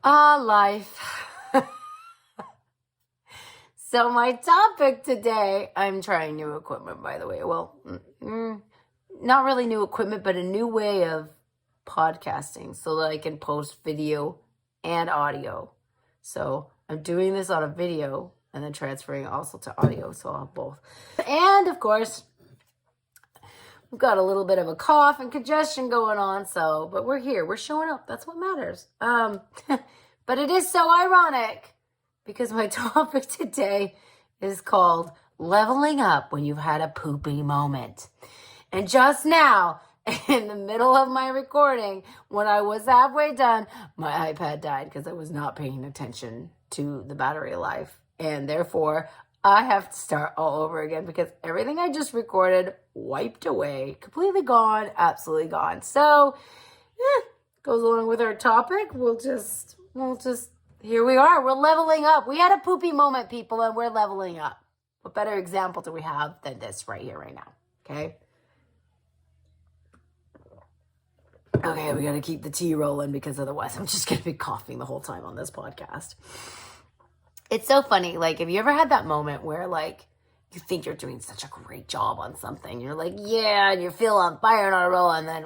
Life. So my topic today, I'm trying new equipment, by the way. Well, not really new equipment, but a new way of podcasting so that I can post video and audio. So I'm doing this on a video and then transferring also to audio, so I'll have both. And of course, we've got a little bit of a cough and congestion going on, but we're here. We're showing up. That's what matters. But it is so ironic because my topic today is called Leveling Up When You've Had a Poopy Moment. And just now, in the middle of my recording, when I was halfway done, my iPad died because I was not paying attention to the battery life. And therefore, I have to start all over again because everything I just recorded wiped away, completely gone, absolutely gone. So, goes along with our topic. We'll just, here we are. We're leveling up. We had a poopy moment, people, and we're leveling up. What better example do we have than this right here, right now? Okay? Okay, we got to keep the tea rolling because otherwise I'm just going to be coughing the whole time on this podcast. It's so funny. Like, have you ever had that moment where, like, you think you're doing such a great job on something? You're like, yeah, and you feel on fire and on a roll, and then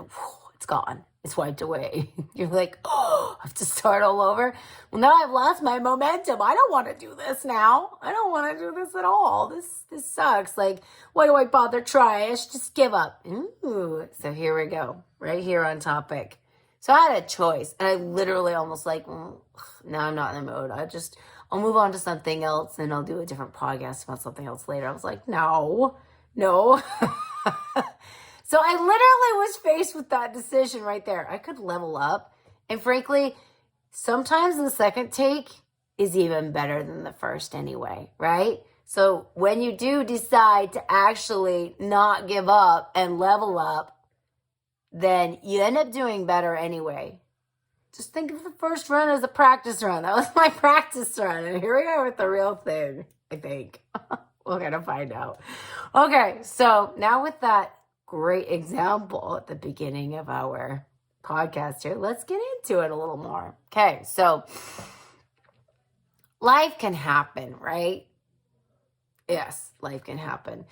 it's gone. It's wiped away. You're like, oh, I have to start all over. Well, now I've lost my momentum. I don't want to do this now. I don't want to do this at all. This sucks. Like, why do I bother trying? I should just give up. Ooh. So here we go. Right here on topic. So I had a choice. And I literally almost like, no, I'm not in the mood. I'll move on to something else and I'll do a different podcast about something else later. I was like, no. So I literally was faced with that decision right there. I could level up. And frankly, sometimes the second take is even better than the first anyway, right? So when you do decide to actually not give up and level up, then you end up doing better anyway. Just think of the first run as a practice run. That was my practice run. And here we are with the real thing, I think. We're going to find out. Okay, so now with that great example at the beginning of our podcast here, let's get into it a little more. Okay, so life can happen, right? Yes, life can happen.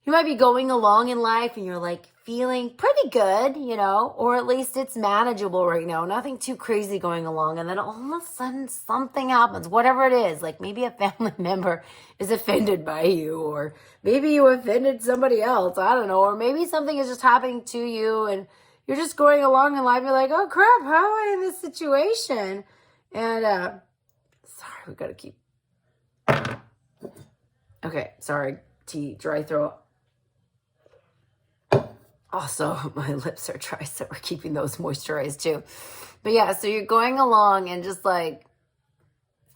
You might be going along in life and you're like feeling pretty good, or at least it's manageable right now. Nothing too crazy going along. And then all of a sudden something happens, whatever it is. Like maybe a family member is offended by you, or maybe you offended somebody else. I don't know. Or maybe something is just happening to you and you're just going along in life. You're like, oh crap, how am I in this situation? And, sorry, we got to keep. Okay, sorry, dry throat. Also, my lips are dry, so we're keeping those moisturized too. But yeah, so you're going along and just like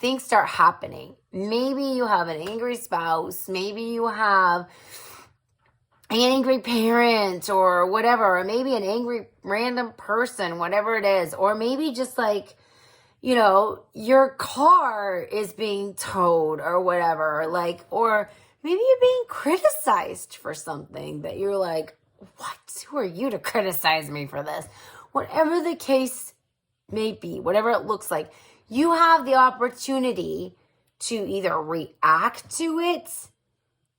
things start happening. Maybe you have an angry spouse. Maybe you have an angry parent or whatever. Or maybe an angry random person, whatever it is. Or maybe just like, your car is being towed or whatever. Like, or maybe you're being criticized for something that you're like, what? Who are you to criticize me for this? Whatever the case may be, whatever it looks like, you have the opportunity to either react to it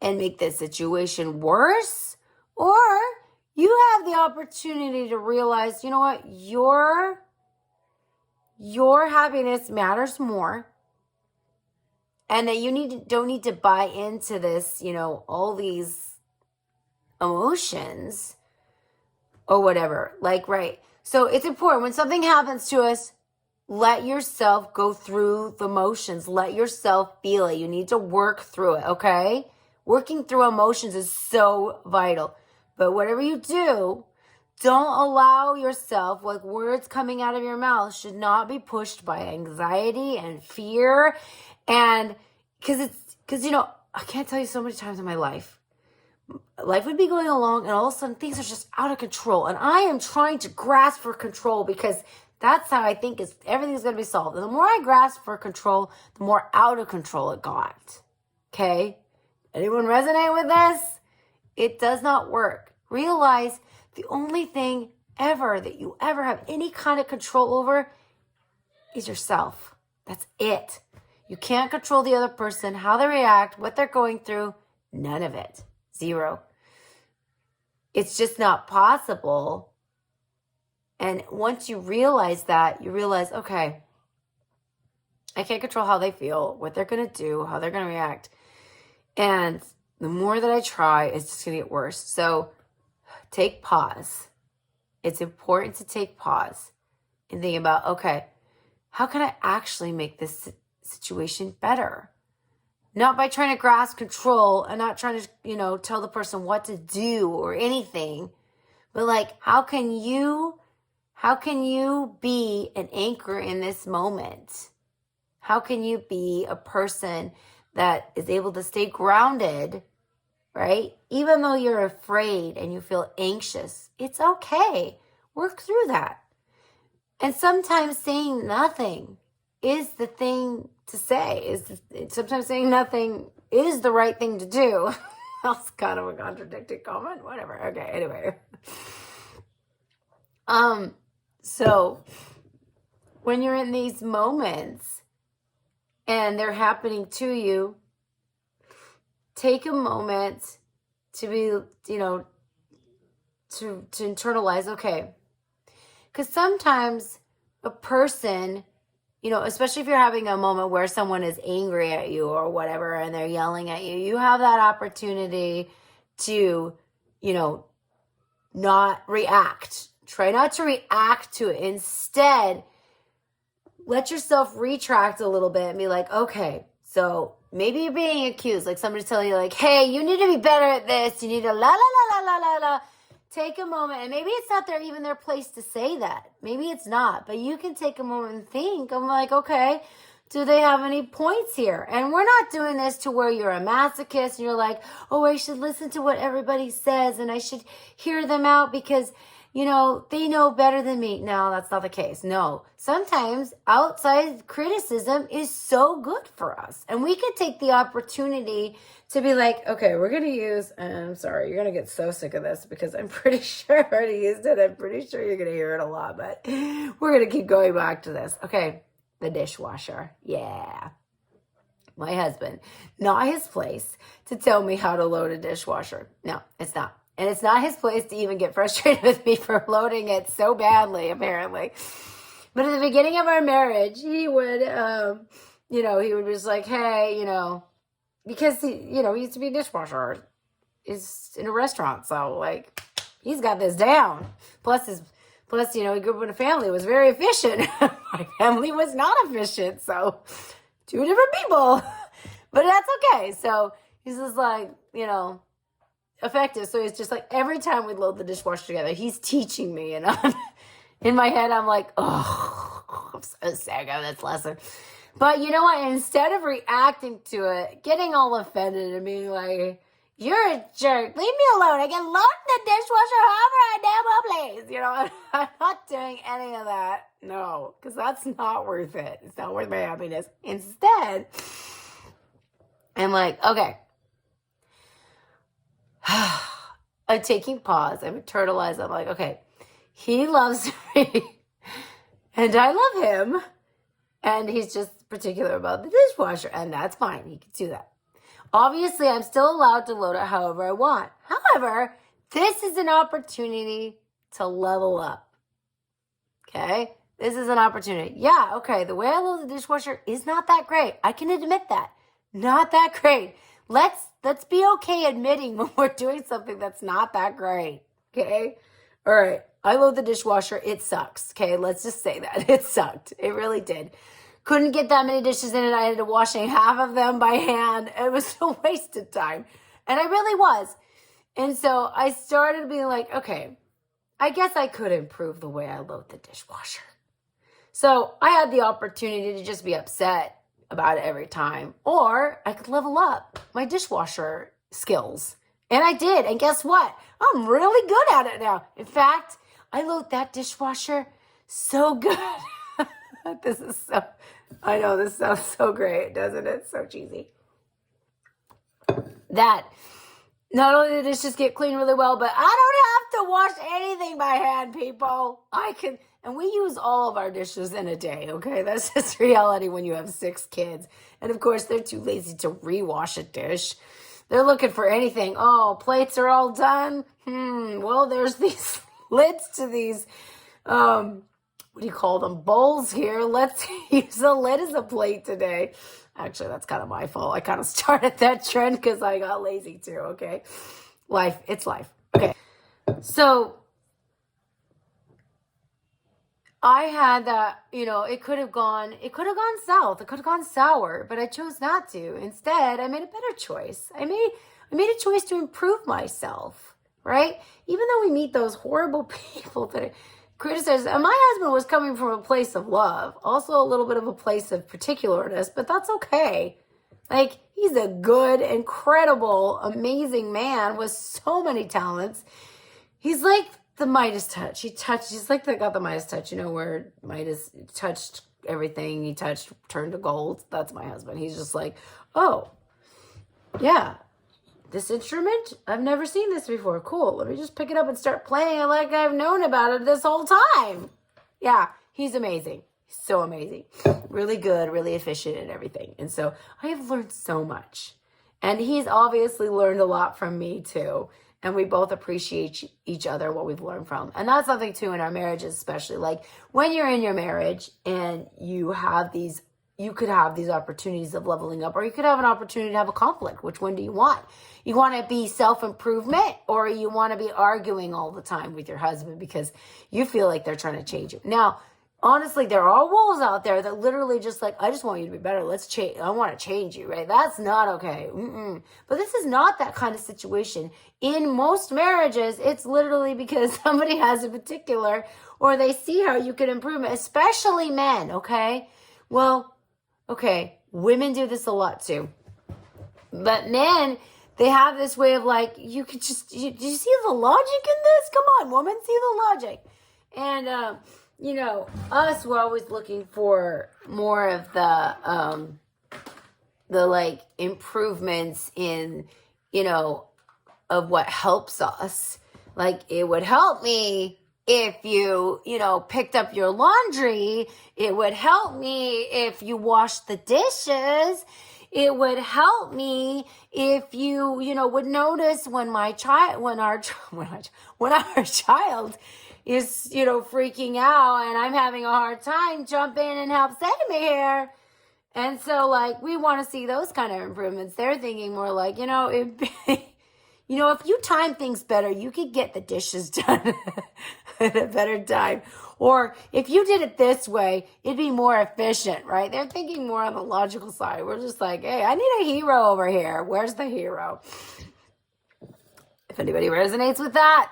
and make the situation worse, or you have the opportunity to realize, you know what, your happiness matters more, and that you don't need to buy into this, all these emotions or whatever. Like, right. So it's important when something happens to us, let yourself go through the motions. Let yourself feel it. You need to work through it, okay? Working through emotions is so vital. But whatever you do, don't allow yourself, like words coming out of your mouth should not be pushed by anxiety and fear. And because I can't tell you so many times in my life would be going along and all of a sudden things are just out of control. And I am trying to grasp for control because that's how I think everything's going to be solved. And the more I grasped for control, the more out of control it got. Okay? Anyone resonate with this? It does not work. Realize the only thing ever that you ever have any kind of control over is yourself. That's it. You can't control the other person, how they react, what they're going through. None of it. Zero. It's just not possible. And once you realize that, you realize, okay, I can't control how they feel, what they're going to do, how they're going to react. And the more that I try, it's just going to get worse. So take pause. It's important to take pause and think about, okay, how can I actually make this situation better? Not by trying to grasp control and not trying to, tell the person what to do or anything, but like, how can you be an anchor in this moment? How can you be a person that is able to stay grounded, right? Even though you're afraid and you feel anxious, it's okay. Work through that. And sometimes saying nothing is the thing to say. Sometimes saying nothing is the right thing to do. That's kind of a contradicting comment. Whatever. Okay, anyway. So when you're in these moments and they're happening to you, take a moment to be, to internalize, okay. Because sometimes a person, especially if you're having a moment where someone is angry at you or whatever, and they're yelling at you, you have that opportunity to, not react. Try not to react to it. Instead, let yourself retract a little bit and be like, okay, so maybe you're being accused. Like somebody's telling you like, hey, you need to be better at this. You need to la, la, la, la, la, la, la. Take a moment. And maybe it's not even their place to say that. Maybe it's not. But you can take a moment and think. I'm like, okay, do they have any points here? And we're not doing this to where you're a masochist and you're like, oh, I should listen to what everybody says and I should hear them out because they know better than me. No, that's not the case. No. Sometimes outside criticism is so good for us. And we can take the opportunity to be like, okay, we're going to use, I'm sorry, you're going to get so sick of this because I'm pretty sure I already used it. I'm pretty sure you're going to hear it a lot, but we're going to keep going back to this. Okay, the dishwasher. Yeah. My husband, not his place to tell me how to load a dishwasher. No, it's not. And it's not his place to even get frustrated with me for loading it so badly, apparently. But at the beginning of our marriage, he would, he would just like, hey, because he used to be a dishwasher. He's in a restaurant, so like, he's got this down. Plus, he grew up in a family that was very efficient. My family was not efficient, so two different people. But that's okay. So he's just like, effective. So it's just like every time we load the dishwasher together, he's teaching me, and in my head I'm like, oh, I'm so sick of this lesson. But you know what? Instead of reacting to it, getting all offended and being like, you're a jerk, leave me alone, I can load the dishwasher however I damn well please. I'm not doing any of that. No, because that's not worth it. It's not worth my happiness. Instead, I'm like, okay, I'm taking pause. I'm internalized. I'm like, okay, he loves me and I love him. And he's just particular about the dishwasher. And that's fine. He can do that. Obviously, I'm still allowed to load it however I want. However, this is an opportunity to level up. Okay? This is an opportunity. Yeah, okay, the way I load the dishwasher is not that great. I can admit that. Not that great. Let's be okay admitting when we're doing something that's not that great. Okay? All right. I load the dishwasher. It sucks. Okay? Let's just say that. It sucked. It really did. Couldn't get that many dishes in it. I ended up washing half of them by hand. It was a waste of time. And I really was. And so I started being like, okay, I guess I could improve the way I load the dishwasher. So I had the opportunity to just be upset about it every time. Or I could level up my dishwasher skills. And I did. And guess what? I'm really good at it now. In fact, I load that dishwasher so good. I know this sounds so great, doesn't it? So cheesy. That not only did the dishes get cleaned really well, but I don't have to wash anything by hand, people. And we use all of our dishes in a day, okay? That's just reality when you have 6 kids. And of course, they're too lazy to rewash a dish. They're looking for anything. Oh, plates are all done? Well, there's these lids to these, what do you call them, bowls here. Let's use a lid as a plate today. Actually, that's kind of my fault. I kind of started that trend because I got lazy too, okay? Life, it's life. Okay, so I had that, it could have gone south. It could have gone sour, but I chose not to. Instead, I made a better choice. I made a choice to improve myself, right? Even though we meet those horrible people that criticize, and my husband was coming from a place of love, also a little bit of a place of particularness, but that's okay. Like, he's a good, incredible, amazing man with so many talents. He's like the Midas touch. He's like got the Midas touch, where Midas touched everything he touched turned to gold. That's my husband. He's just like, oh, yeah, this instrument, I've never seen this before. Cool. Let me just pick it up and start playing it like I've known about it this whole time. Yeah, he's amazing. He's so amazing. Really good, really efficient and everything. And so I have learned so much. And he's obviously learned a lot from me too. And we both appreciate each other, what we've learned from. And that's something too in our marriages, especially. Like when you're in your marriage and you could have these opportunities of leveling up, or you could have an opportunity to have a conflict. Which one do you want? You want to be self-improvement, or you want to be arguing all the time with your husband because you feel like they're trying to change you? Now, honestly, there are wolves out there that literally just like, I just want you to be better. Let's change. I want to change you, right? That's not okay. But this is not that kind of situation. In most marriages, it's literally because somebody has a particular, or they see how you can improve it, especially men, okay? Well, okay, women do this a lot too. But men, they have this way of like, you could just, do you see the logic in this? Come on, woman, see the logic. And, us, we're always looking for more of the like improvements in, of what helps us. Like, it would help me if you, picked up your laundry. It would help me if you washed the dishes. It would help me if you, would notice when our child is, freaking out and I'm having a hard time, jump in and help save me here. And so, like, we want to see those kind of improvements. They're thinking more like, if you time things better, you could get the dishes done at a better time. Or if you did it this way, it'd be more efficient, right? They're thinking more on the logical side. We're just like, hey, I need a hero over here. Where's the hero? If anybody resonates with that,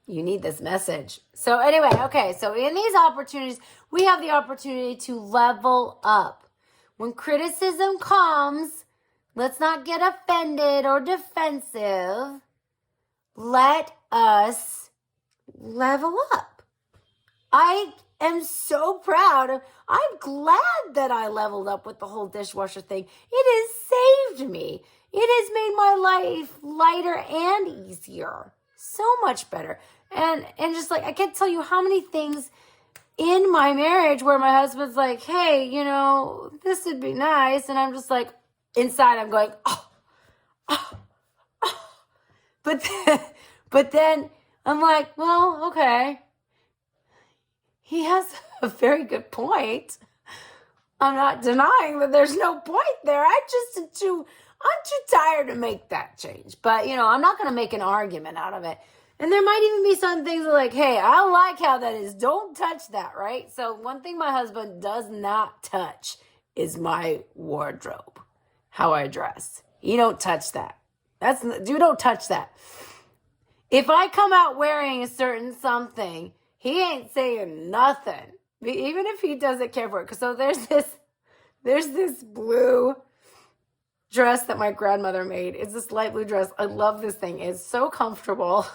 you need this message. So anyway, okay, so in these opportunities, we have the opportunity to level up. When criticism comes, let's not get offended or defensive. Let us level up. I am so proud. I'm glad that I leveled up with the whole dishwasher thing. It has saved me. It has made my life lighter and easier. So much better. And just like, I can't tell you how many things in my marriage where my husband's like, hey, this would be nice. And I'm just like, inside I'm going, oh. But then I'm like, well, okay. He has a very good point. I'm not denying that there's no point there. I'm too tired to make that change. But, I'm not going to make an argument out of it. And there might even be some things like, hey, I like how that is. Don't touch that, right? So one thing my husband does not touch is my wardrobe, how I dress. You don't touch that. You don't touch that. If I come out wearing a certain something, he ain't saying nothing. Even if he doesn't care for it. So there's this blue dress that my grandmother made. It's this light blue dress. I love this thing. It's so comfortable.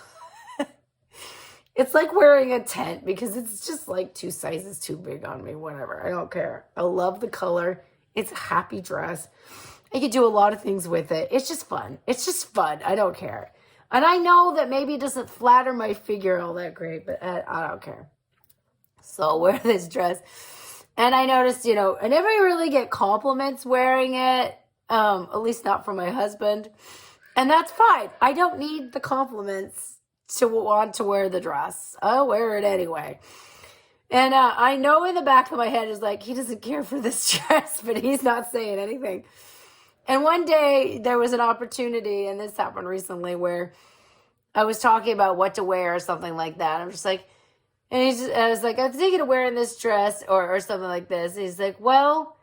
It's like wearing a tent because it's just like 2 sizes too big on me. Whatever. I don't care. I love the color. It's a happy dress. I could do a lot of things with it. It's just fun. I don't care. And I know that maybe it doesn't flatter my figure all that great, but I don't care. So I'll wear this dress. And I noticed, I never really get compliments wearing it, at least not from my husband. And that's fine. I don't need the compliments to want to wear the dress. I'll wear it anyway. And I know in the back of my head is like, he doesn't care for this dress, but he's not saying anything. And one day there was an opportunity, and this happened recently, where I was talking about what to wear or something like that. I'm just like, I was like, I'm thinking of wearing this dress or something like this. He's like, well,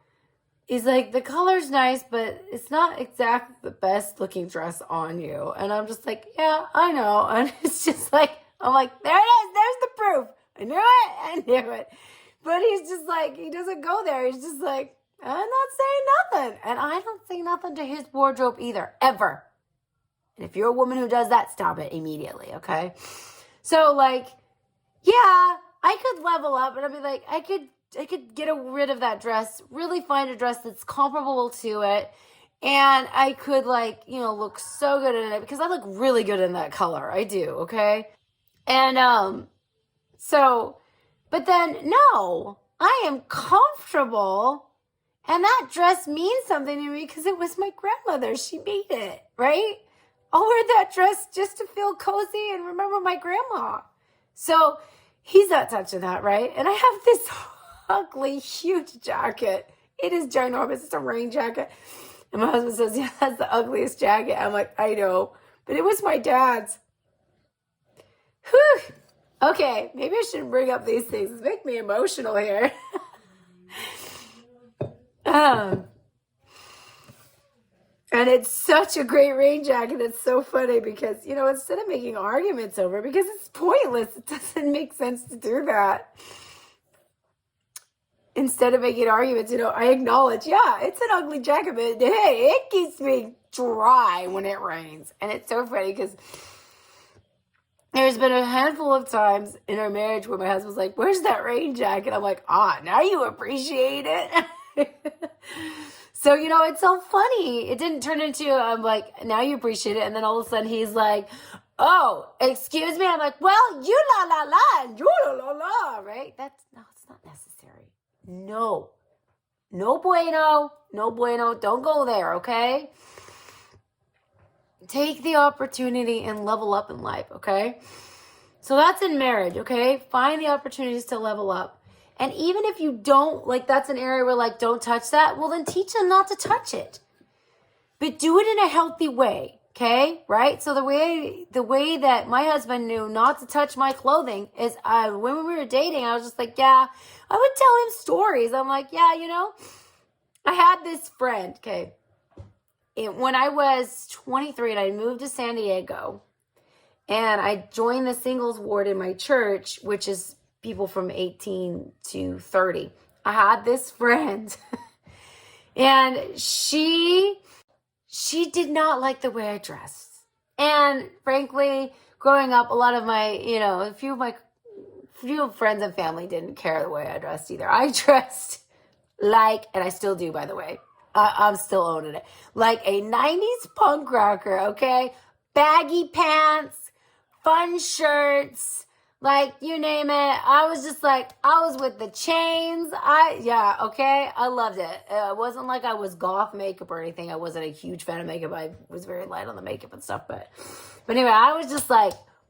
the color's nice, but it's not exactly the best looking dress on you. And I'm just like, yeah, I know. And it's just like, I'm like, there it is. There's the proof. I knew it. But he's just like, he doesn't go there. He's just like, I'm not saying nothing. And I don't say nothing to his wardrobe either, ever. And if you're a woman who does that, stop it immediately, okay? So, yeah, I could level up, and I'd be like, I could get rid of that dress, really find a dress that's comparable to it, and I could, look so good in it, because I look really good in that color. I do, okay? And, but then, no, I am comfortable, and that dress means something to me because it was my grandmother. She made it, right? I'll wear that dress just to feel cozy and remember my grandma. So he's not touching that, right? And I have this ugly, huge jacket. It is ginormous. It's a rain jacket. And my husband says, yeah, that's the ugliest jacket. I'm like, I know. But it was my dad's. Whew. Okay, maybe I shouldn't bring up these things. It's making me emotional here. And it's such a great rain jacket. It's so funny because, instead of making arguments over it, because it's pointless. It doesn't make sense to do that. Instead of making arguments, I acknowledge, yeah, it's an ugly jacket, but hey, it keeps me dry when it rains. And it's so funny because there's been a handful of times in our marriage where my husband's like, where's that rain jacket? I'm like, now you appreciate it. So, it's so funny. It didn't turn into, I'm like, now you appreciate it. And then all of a sudden he's like, oh, excuse me. I'm like, well, you la la la and you la la la, right? It's not necessary. No bueno. Don't go there, okay? Take the opportunity and level up in life, okay? So that's in marriage, okay? Find the opportunities to level up. And even if you don't, that's an area where, don't touch that, well, then teach them not to touch it. But do it in a healthy way, okay? Right? So the way that my husband knew not to touch my clothing is when we were dating, I was just like, yeah, I would tell him stories. I'm like, yeah, I had this friend, okay? When I was 23 and I moved to San Diego, and I joined the singles ward in my church, which is people from 18 to 30. I had this friend and she did not like the way I dressed. And frankly, growing up, a lot of my, a few friends and family didn't care the way I dressed either. I dressed and I still do, by the way. I'm still owning it. Like a 90s punk rocker, okay? Baggy pants, fun shirts, you name it. I was just I was with the chains. Okay. I loved it. It wasn't like I was goth makeup or anything. I wasn't a huge fan of makeup. I was very light on the makeup and stuff. But anyway, I was just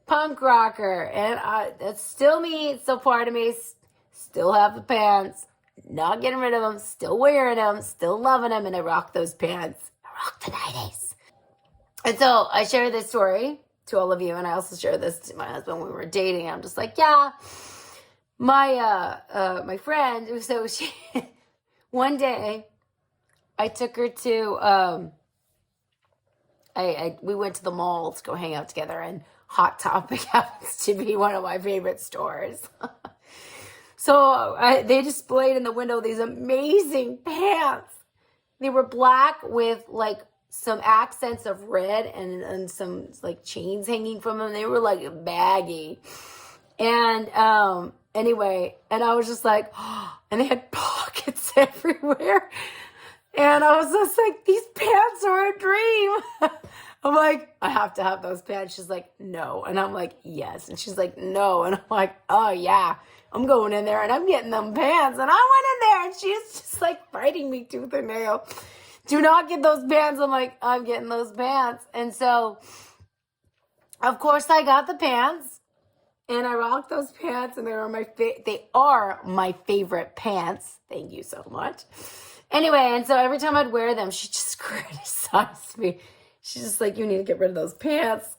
punk rocker. And that's still me. It's still part of me. Still have the pants. Not getting rid of them. Still wearing them. Still loving them. And I rock those pants. I rock the 90s. And so I share this story to all of you, and I also shared this to my husband when we were dating. I'm just like, yeah, my friend. So she, one day, I took her to. We went to the mall to go hang out together, and Hot Topic happens to be one of my favorite stores. So they displayed in the window these amazing pants. They were black with some accents of red and some chains hanging from them. They were baggy. And anyway, and I was just and they had pockets everywhere. And I was just these pants are a dream. I'm I have to have those pants. She's like, no. And I'm like, yes. And she's like, no. And I'm like, oh yeah, I'm going in there and I'm getting them pants. And I went in there and she's just like fighting me tooth and nail. Do not get those pants. I'm like, I'm getting those pants. And so, of course, I got the pants and I rocked those pants, and they are my favorite pants. Thank you so much. Anyway, and so every time I'd wear them, she just criticized me. She's just like, you need to get rid of those pants.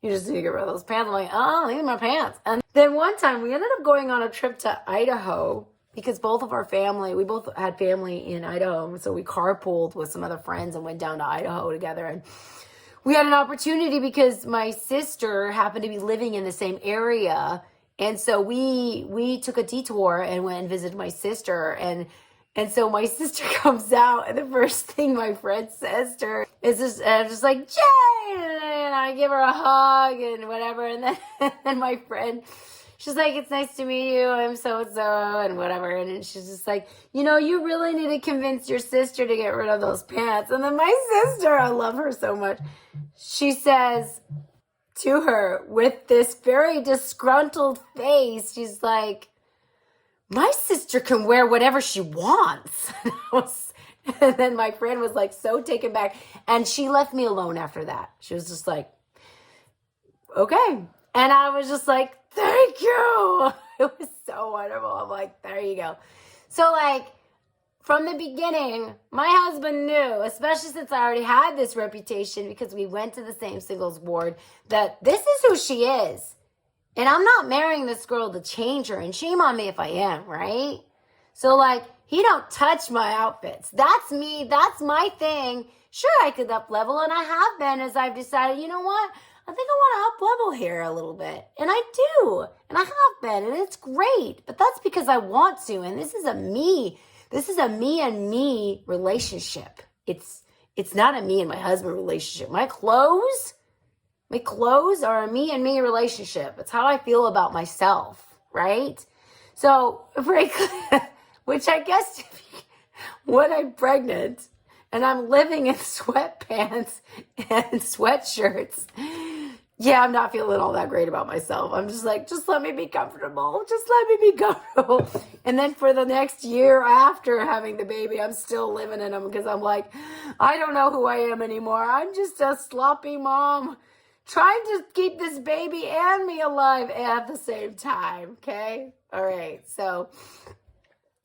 You just need to get rid of those pants. I'm like, oh, these are my pants. And then one time we ended up going on a trip to Idaho because we both had family in Idaho. So we carpooled with some other friends and went down to Idaho together. And we had an opportunity because my sister happened to be living in the same area. And so we took a detour and went and visited my sister. And so my sister comes out, and the first thing my friend says to her is just like, Jane! And I give her a hug and whatever. And then my friend, she's like, it's nice to meet you. I'm so-and-so and whatever. And then she's just like, you really need to convince your sister to get rid of those pants. And then my sister, I love her so much, she says to her with this very disgruntled face, she's like, my sister can wear whatever she wants. And then my friend was like so taken back. And she left me alone after that. She was just like, okay. And I was just like, thank you. It was so wonderful. I'm like, there you go. So like from the beginning, my husband knew, especially since I already had this reputation because we went to the same singles ward, that this is who she is. And I'm not marrying this girl to change her, and shame on me if I am, right? So like, he don't touch my outfits. That's me. That's my thing. Sure, I could up level, and I have been, as I've decided, you know what? I think I want to up level here a little bit. And I do. And I have been, and it's great. But that's because I want to. And this is a me and me relationship. It's not a me and my husband relationship. My clothes are a me and me relationship. It's how I feel about myself, right? So, which I guess when I'm pregnant and I'm living in sweatpants and sweatshirts, yeah, I'm not feeling all that great about myself. I'm just like, just let me be comfortable. Just let me be comfortable. And then for the next year after having the baby, I'm still living in them because I'm like, I don't know who I am anymore. I'm just a sloppy mom trying to keep this baby and me alive at the same time, okay? All right, so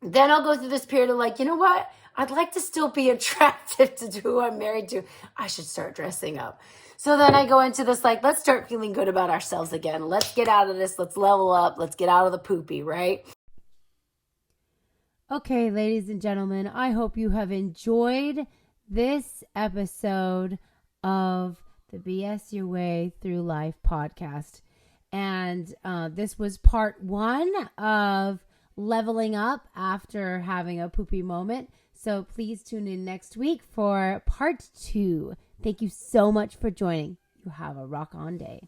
then I'll go through this period of like, you know what? I'd like to still be attractive to who I'm married to. I should start dressing up. So then I go into this like, let's start feeling good about ourselves again. Let's get out of this. Let's level up. Let's get out of the poopy, right? Okay, ladies and gentlemen, I hope you have enjoyed this episode of the BS Your Way Through Life podcast. And this was part 1 of leveling up after having a poopy moment. So please tune in next week for part 2. Thank you so much for joining. You have a rock on day.